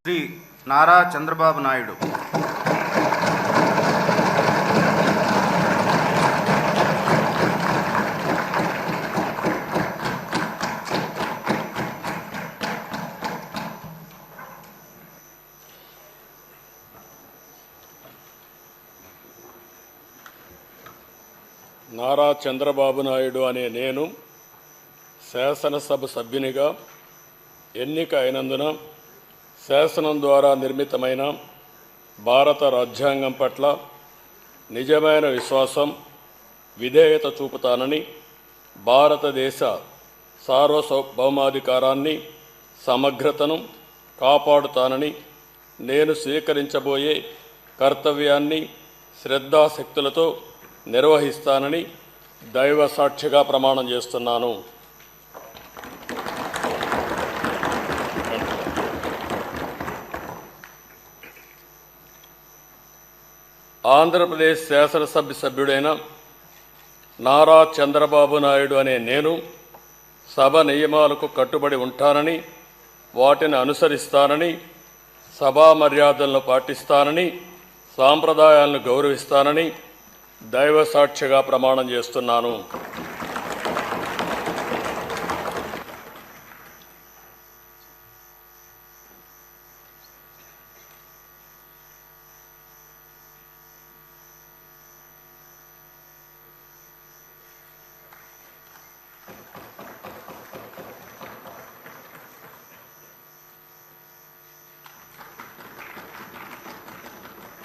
శ్రీ నారా చంద్రబాబు నాయుడు. నారా చంద్రబాబు నాయుడు అనే నేను శాసనసభ సభ్యునిగా ఎన్నిక అయినందున శాసనం ద్వారా నిర్మితమైన భారత రాజ్యాంగం పట్ల నిజమైన విశ్వాసం, విధేయత చూపుతానని, భారతదేశ సార్వభౌమాధికారాన్ని, సమగ్రతను కాపాడుతానని, నేను స్వీకరించబోయే కర్తవ్యాన్ని శ్రద్ధాశక్తులతో నిర్వహిస్తానని దైవ సాక్షిగా ప్రమాణం చేస్తున్నాను. ఆంధ్రప్రదేశ్ శాసనసభ సభ్యుడైన నారా చంద్రబాబు నాయుడు అనే నేను సభ నియమాలకు కట్టుబడి ఉంటానని, వాటిని అనుసరిస్తానని, సభా మర్యాదలను పాటిస్తానని, సాంప్రదాయాలను గౌరవిస్తానని దైవ సాక్షిగా ప్రమాణం చేస్తున్నాను.